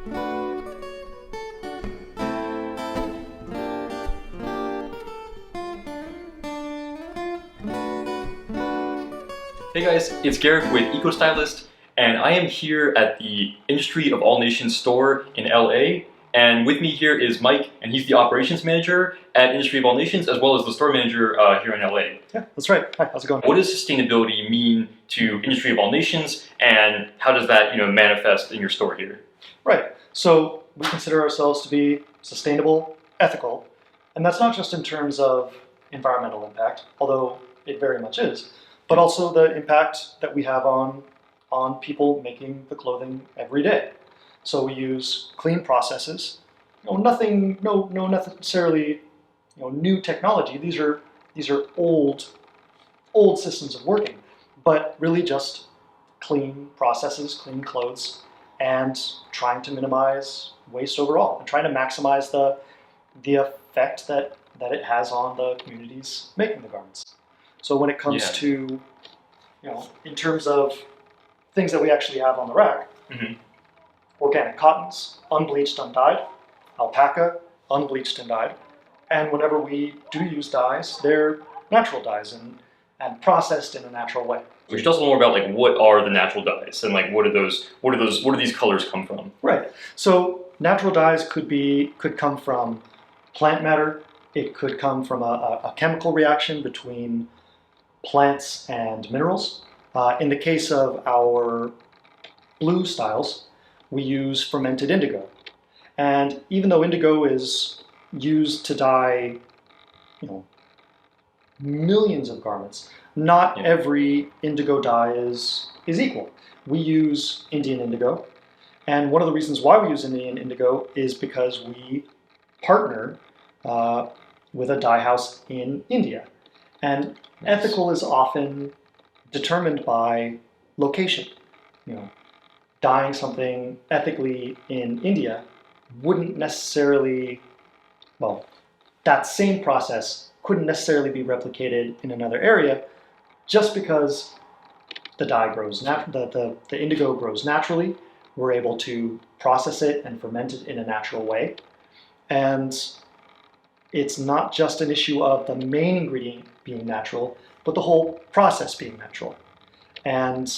Hey guys, it's Garrick with Eco-Stylist, and I am here at the Industry of All Nations store in LA. And with me here is Mike, and he's the operations manager at Industry of All Nations, as well as the store manager here in LA. Yeah, that's right. Hi, how's it going? What does sustainability mean to Industry of All Nations, and how does that manifest in your store here? Right. So we consider ourselves to be sustainable, ethical, and that's not just in terms of environmental impact, although it very much is, but also the impact that we have on people making the clothing every day. So we use clean processes. No necessarily new technology. These are old systems of working, but really just clean processes, clean clothes, and trying to minimize waste overall, and trying to maximize the effect that it has on the communities making the garments. So when it comes to, in terms of things that we actually have on the rack, organic cottons, unbleached, undyed, alpaca, unbleached and dyed, and whenever we do use dyes, they're natural dyes and processed in a natural way. Which tells us more about what are the natural dyes and where do these colors come from? Right. So natural dyes could come from plant matter. It could come from a chemical reaction between plants and minerals. In the case of our blue styles, we use fermented indigo. And even though indigo is used to dye, millions of garments, not every indigo dye is equal. We use Indian indigo, and one of the reasons why we use Indian indigo is because we partner with a dye house in India. And ethical is often determined by location. Dyeing something ethically in India wouldn't necessarily, that same process couldn't necessarily be replicated in another area just because the dye grows, the indigo grows naturally. We're able to process it and ferment it in a natural way. And it's not just an issue of the main ingredient being natural, but the whole process being natural. And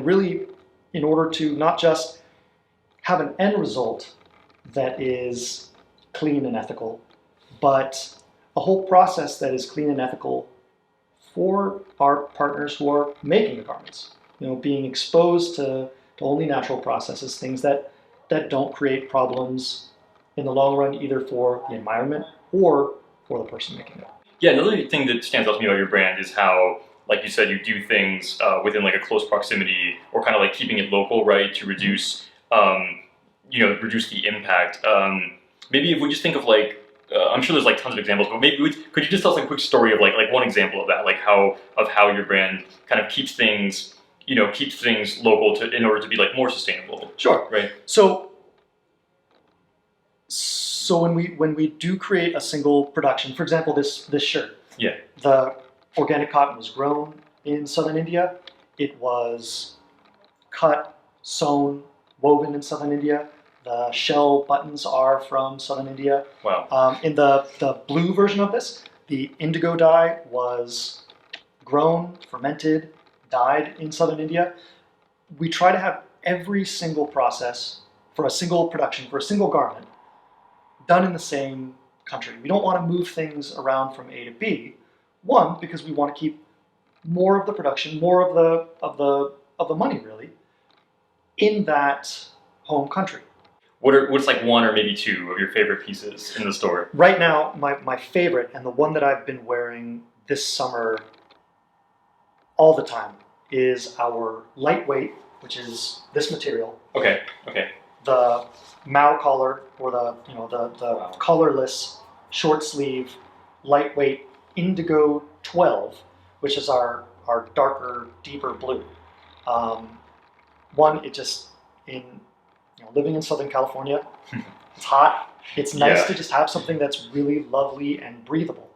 really, in order to not just have an end result that is clean and ethical, but a whole process that is clean and ethical for our partners who are making the garments. Being exposed to only natural processes, things that don't create problems in the long run, either for the environment or for the person making it. Yeah, another thing that stands out to me about your brand is how, like you said, you do things within a close proximity, or kind of keeping it local, right, to reduce, reduce the impact. Maybe if we just think of I'm sure there's tons of examples, but maybe could you just tell us a quick story of one example of that, how your brand kind of keeps things, local in order to be more sustainable. Sure. Right. So when we do create a single production, for example, this shirt. Yeah. The organic cotton was grown in southern India. It was cut, sewn, woven in southern India. The shell buttons are from southern India. Wow. In the blue version of this, the indigo dye was grown, fermented, dyed in southern India. We try to have every single process for a single production, for a single garment, done in the same country. We don't want to move things around from A to B. One, because we want to keep more of the production, more of the money really, in that home country. What's one or maybe two of your favorite pieces in the store? Right now, my favorite, and the one that I've been wearing this summer all the time, is our lightweight, which is this material. Okay. The Mao collar, or the collarless short sleeve lightweight indigo 12, which is our darker, deeper blue. Living in Southern California, it's hot. It's nice to just have something that's really lovely and breathable.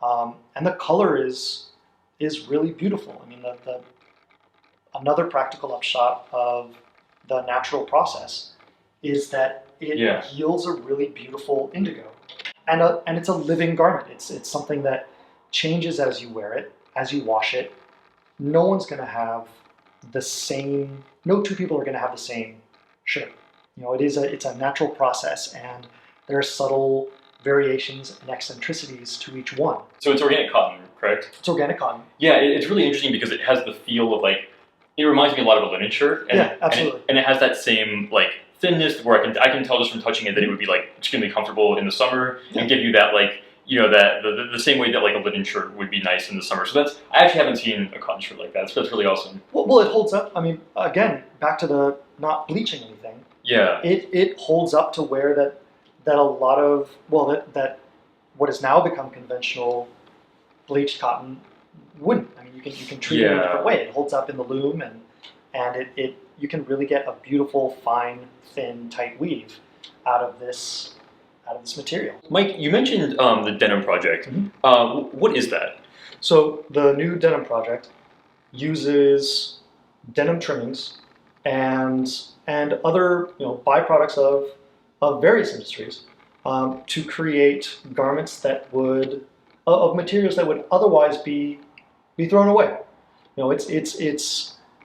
And the color is really beautiful. I mean, another practical upshot of the natural process is that it Yeah. yields a really beautiful indigo. And it's a living garment. It's something that changes as you wear it, as you wash it. No one's going to have the same. No two people are going to have the same shirt. It's a natural process, and there are subtle variations and eccentricities to each one. So it's organic cotton, correct? It's organic cotton. Yeah, it's really interesting because it has the feel of like, it reminds me a lot of a linen shirt. And, Yeah, absolutely. And it has that same like thinness where I can tell just from touching it that it would be like extremely comfortable in the summer and give you that like, that the same way that like a linen shirt would be nice in the summer. So I actually haven't seen a cotton shirt like that. So that's really awesome. Well, it holds up. I mean, again, back to the not bleaching anything. Yeah. It holds up to where that a lot of that what has now become conventional bleached cotton wouldn't. I mean, you can treat it in a different way. It holds up in the loom, and you can really get a beautiful, fine, thin, tight weave out of this material. Mike, you mentioned the denim project. Mm-hmm. What is that? So the new denim project uses denim trimmings and other byproducts of various industries to create garments of materials that would otherwise be thrown away.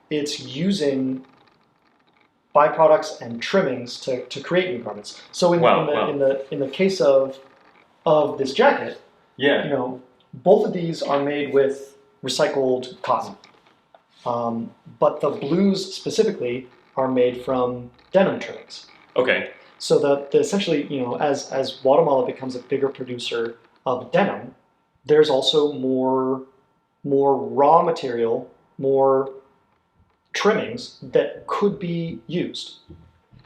It's using byproducts and trimmings to create new garments. So in the case of this jacket, both of these are made with recycled cotton, but the blues specifically are made from denim trimmings. Okay. So the essentially, as Guatemala becomes a bigger producer of denim, there's also more raw material, more trimmings that could be used.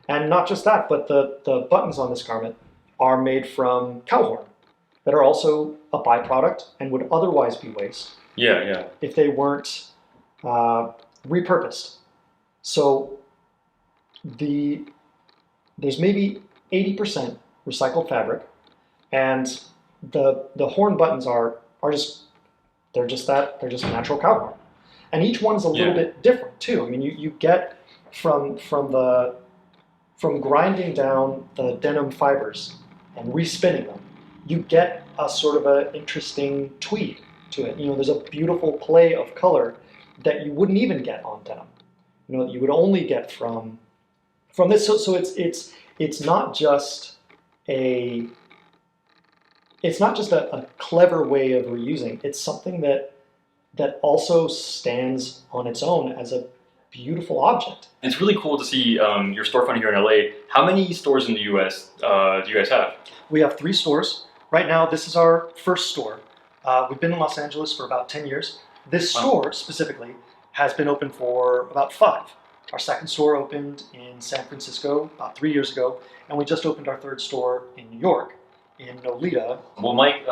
And not just that, but the buttons on this garment are made from cow horn that are also a byproduct and would otherwise be waste. Yeah. If they weren't repurposed. So there's maybe 80% recycled fabric, and the horn buttons are just natural cow horn. And each one's a little bit different too. I mean, you get from grinding down the denim fibers and respinning them, you get a sort of an interesting tweed to it. There's a beautiful play of color that you wouldn't even get on denim. That you would only get from this. So it's not just a clever way of reusing. It's something that also stands on its own as a beautiful object. It's really cool to see your storefront here in LA. How many stores in the US do you guys have? We have 3 stores. Right now, this is our first store. We've been in Los Angeles for about 10 years. This store specifically has been open for about 5. Our second store opened in San Francisco about 3 years ago, and we just opened our 3rd store in New York, in Nolita. Well, Mike,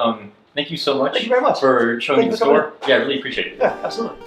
thank you so much. Thank you very much for showing me the store. Yeah, I really appreciate it. Yeah, absolutely.